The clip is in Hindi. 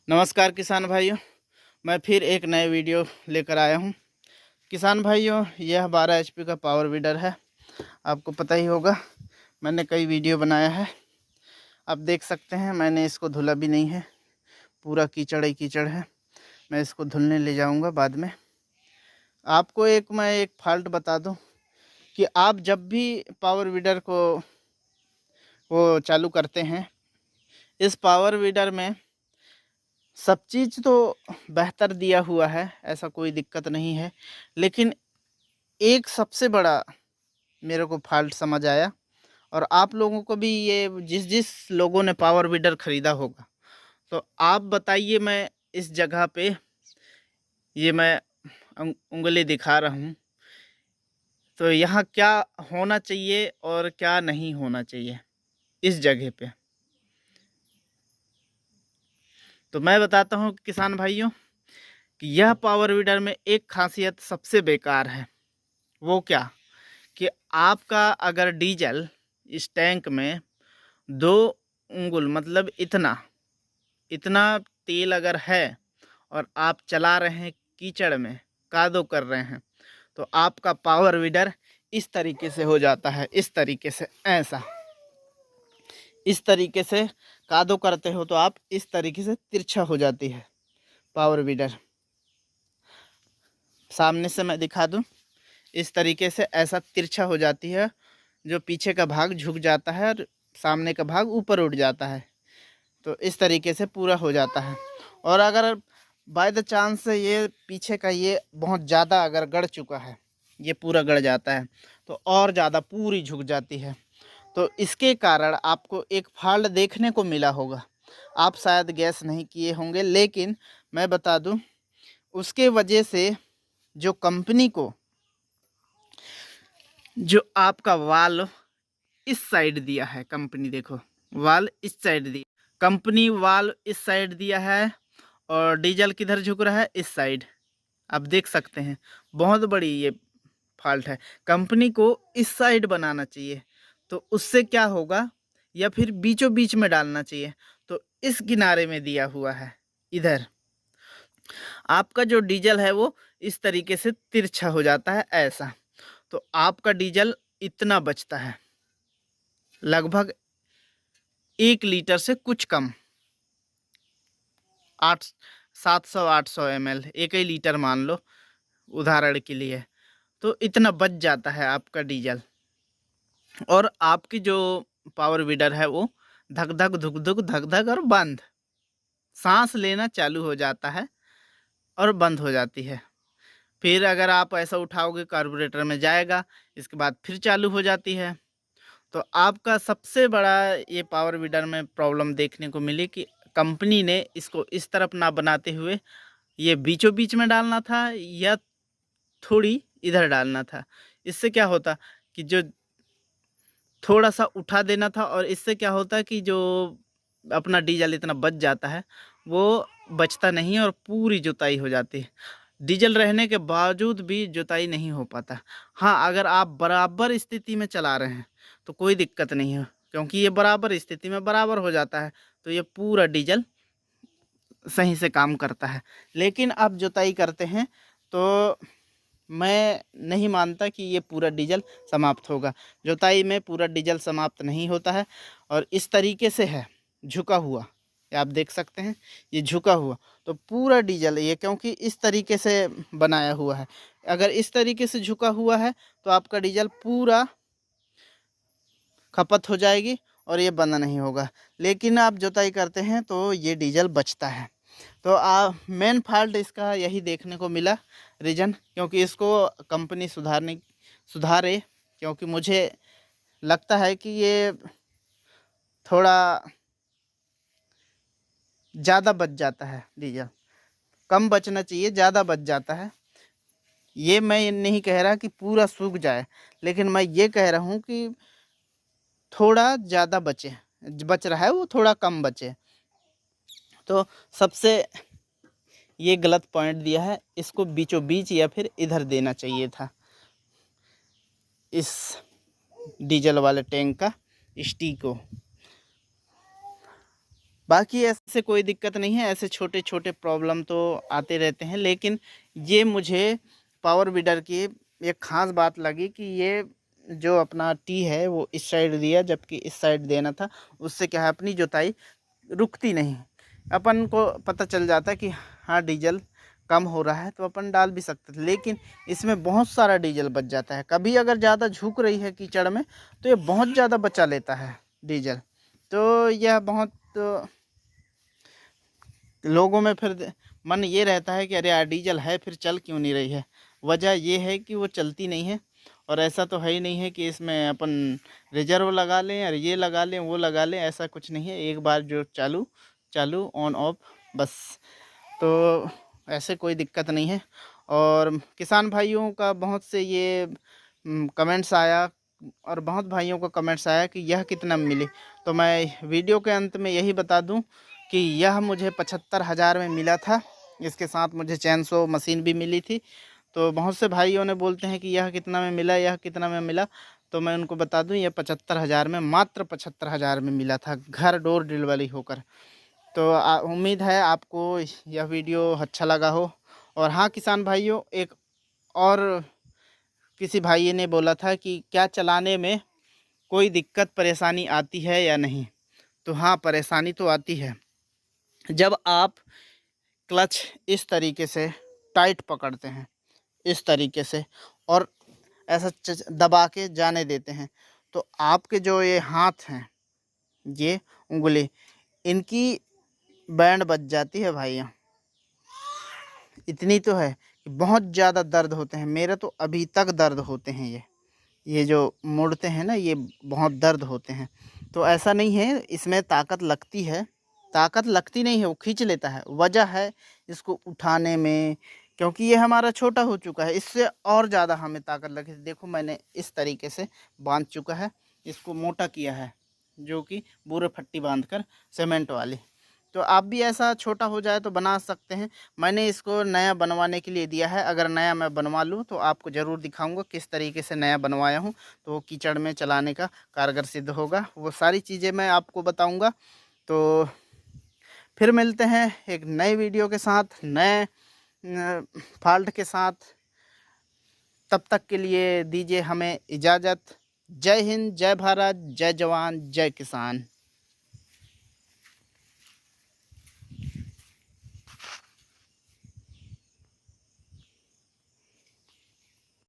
नमस्कार किसान भाइयों, मैं फिर एक नए वीडियो लेकर आया हूं। किसान भाइयों, यह 12 HP का पावर वीडर है। आपको पता ही होगा, मैंने कई वीडियो बनाया है। आप देख सकते हैं, मैंने इसको धुला भी नहीं है, पूरा कीचड़ ही कीचड़ है। मैं इसको धुलने ले जाऊंगा बाद में। आपको मैं एक फॉल्ट बता दूं कि आप जब भी पावर वीडर को चालू करते हैं, इस पावर वीडर में सब चीज़ तो बेहतर दिया हुआ है, ऐसा कोई दिक्कत नहीं है। लेकिन एक सबसे बड़ा मेरे को फॉल्ट समझ आया, और आप लोगों को भी, ये जिस जिस लोगों ने पावर वीडर ख़रीदा होगा, तो आप बताइए। मैं इस जगह पे ये मैं उंगली दिखा रहा हूँ, तो यहाँ क्या होना चाहिए और क्या नहीं होना चाहिए इस जगह पे। तो मैं बताता हूँ किसान भाइयों कि यह पावर वीडर में एक खासियत सबसे बेकार है। वो क्या कि आपका अगर डीजल इस टैंक में 2 उंगल मतलब इतना इतना तेल अगर है, और आप चला रहे हैं कीचड़ में, कादो कर रहे हैं, तो आपका पावर वीडर इस तरीके से हो जाता है। इस तरीके से, ऐसा इस तरीके से कादो करते हो तो आप इस तरीके से तिरछा हो जाती है पावर वीडर। सामने से मैं दिखा दूं, इस तरीके से ऐसा तिरछा हो जाती है, जो पीछे का भाग झुक जाता है और सामने का भाग ऊपर उठ जाता है। तो इस तरीके से पूरा हो जाता है। और अगर बाय द चांस ये पीछे का ये बहुत ज़्यादा अगर गड़ चुका है, ये पूरा गड़ जाता है, तो और ज़्यादा पूरी झुक जाती है। तो इसके कारण आपको एक फॉल्ट देखने को मिला होगा। आप शायद गैस नहीं किए होंगे, लेकिन मैं बता दूं, उसके वजह से जो कंपनी को, जो आपका वाल्व इस साइड दिया है, कंपनी देखो वाल्व इस साइड दिया, कंपनी वाल्व इस साइड दिया है, और डीजल किधर झुक रहा है, इस साइड। आप देख सकते हैं, बहुत बड़ी ये फॉल्ट है। कंपनी को इस साइड बनाना चाहिए, तो उससे क्या होगा, या फिर बीचों बीच में डालना चाहिए। तो इस किनारे में दिया हुआ है, इधर आपका जो डीजल है वो इस तरीके से तिरछा हो जाता है, ऐसा। तो आपका डीजल इतना बचता है, लगभग 1 लीटर से कुछ कम, 700-800 ml, 1 ही लीटर मान लो उदाहरण के लिए। तो इतना बच जाता है आपका डीजल, और आपकी जो पावर वीडर है वो धक धक धुक धुक धक धक और बंद, सांस लेना चालू हो जाता है और बंद हो जाती है। फिर अगर आप ऐसा उठाओगे, कार्बोरेटर में जाएगा, इसके बाद फिर चालू हो जाती है। तो आपका सबसे बड़ा ये पावर वीडर में प्रॉब्लम देखने को मिली कि कंपनी ने इसको इस तरफ ना बनाते हुए ये बीचों बीच में डालना था, या थोड़ी इधर डालना था। इससे क्या होता कि जो थोड़ा सा उठा देना था, और इससे क्या होता है कि जो अपना डीजल इतना बच जाता है वो बचता नहीं, और पूरी जुताई हो जाती है। डीजल रहने के बावजूद भी जुताई नहीं हो पाता। हाँ, अगर आप बराबर स्थिति में चला रहे हैं तो कोई दिक्कत नहीं है, क्योंकि ये बराबर स्थिति में बराबर हो जाता है, तो ये पूरा डीजल सही से काम करता है। लेकिन आप जुताई करते हैं तो मैं नहीं मानता कि ये पूरा डीजल समाप्त होगा। जुताई में पूरा डीजल समाप्त नहीं होता है, और इस तरीके से है झुका हुआ, ये आप देख सकते हैं, ये झुका हुआ। तो पूरा डीजल ये, क्योंकि इस तरीके से बनाया हुआ है, अगर इस तरीके से झुका हुआ है तो आपका डीजल पूरा खपत हो जाएगी और ये बंद नहीं होगा। लेकिन आप जुताई करते हैं तो ये डीजल बचता है। तो मेन फॉल्ट इसका यही देखने को मिला, रीज़न, क्योंकि इसको कंपनी सुधारे, क्योंकि मुझे लगता है कि ये थोड़ा ज़्यादा बच जाता है डीजल, कम बचना चाहिए, ज़्यादा बच जाता है। ये मैं नहीं कह रहा कि पूरा सूख जाए, लेकिन मैं ये कह रहा हूँ कि थोड़ा ज़्यादा बच रहा है, वो थोड़ा कम बचे। तो सबसे ये गलत पॉइंट दिया है, इसको बीचों बीच या फिर इधर देना चाहिए था, इस डीजल वाले टैंक का स्टिक को। बाकी ऐसे कोई दिक्कत नहीं है, ऐसे छोटे छोटे प्रॉब्लम तो आते रहते हैं। लेकिन ये मुझे पावर वीडर की एक ख़ास बात लगी कि ये जो अपना टी है वो इस साइड दिया, जबकि इस साइड देना था। उससे क्या है, अपनी जुताई रुकती नहीं। अपन को पता चल जाता है कि हाँ डीजल कम हो रहा है तो अपन डाल भी सकते थे, लेकिन इसमें बहुत सारा डीजल बच जाता है। कभी अगर ज़्यादा झुक रही है कीचड़ में तो ये बहुत ज़्यादा बचा लेता है डीजल। तो यह बहुत लोगों में फिर मन ये रहता है कि अरे यार डीजल है फिर चल क्यों नहीं रही है। वजह ये है कि वो चलती नहीं है। और ऐसा तो है ही नहीं है कि इसमें अपन रिजर्व लगा लें और ये लगा लें वो लगा लें, ऐसा कुछ नहीं है। एक बार जो चालू चालू ऑन ऑफ बस। तो ऐसे कोई दिक्कत नहीं है। और किसान भाइयों का बहुत से ये कमेंट्स आया और बहुत भाइयों का कमेंट्स आया कि यह कितना में मिली। तो मैं वीडियो के अंत में यही बता दूं कि यह मुझे 75,000 में मिला था। इसके साथ मुझे चैनसो मशीन भी मिली थी। तो बहुत से भाइयों ने बोलते हैं कि यह कितना में मिला, यह कितना में मिला। तो मैं उनको बता दूं यह 75,000 में, मात्र 75,000 में मिला था, घर डोर डिलीवरी होकर। तो उम्मीद है आपको यह वीडियो अच्छा लगा हो। और हाँ किसान भाइयों, एक और किसी भाई ने बोला था कि क्या चलाने में कोई दिक्कत परेशानी आती है या नहीं। तो हाँ, परेशानी तो आती है। जब आप क्लच इस तरीके से टाइट पकड़ते हैं, इस तरीके से, और ऐसा दबा के जाने देते हैं, तो आपके जो ये हाथ हैं, ये उंगली, इनकी बैंड बज जाती है भाइयों। इतनी तो है कि बहुत ज़्यादा दर्द होते हैं। मेरे तो अभी तक दर्द होते हैं। ये जो मुड़ते हैं ना, ये बहुत दर्द होते हैं। तो ऐसा नहीं है इसमें ताकत लगती है, ताकत लगती नहीं है, वो खींच लेता है। वजह है इसको उठाने में, क्योंकि ये हमारा छोटा हो चुका है। इससे और ज़्यादा हमें ताकत लगे। देखो मैंने इस तरीके से बांध चुका है, इसको मोटा किया है, जो कि बूरे फट्टी बांध कर सीमेंट वाली। तो आप भी ऐसा छोटा हो जाए तो बना सकते हैं। मैंने इसको नया बनवाने के लिए दिया है। अगर नया मैं बनवा लूँ तो आपको ज़रूर दिखाऊंगा किस तरीके से नया बनवाया हूँ। तो वो कीचड़ में चलाने का कारगर सिद्ध होगा। वो सारी चीज़ें मैं आपको बताऊंगा। तो फिर मिलते हैं एक नए वीडियो के साथ, नए फॉल्ट के साथ। तब तक के लिए दीजिए हमें इजाज़त। जय हिंद, जय भारत, जय जवान, जय किसान।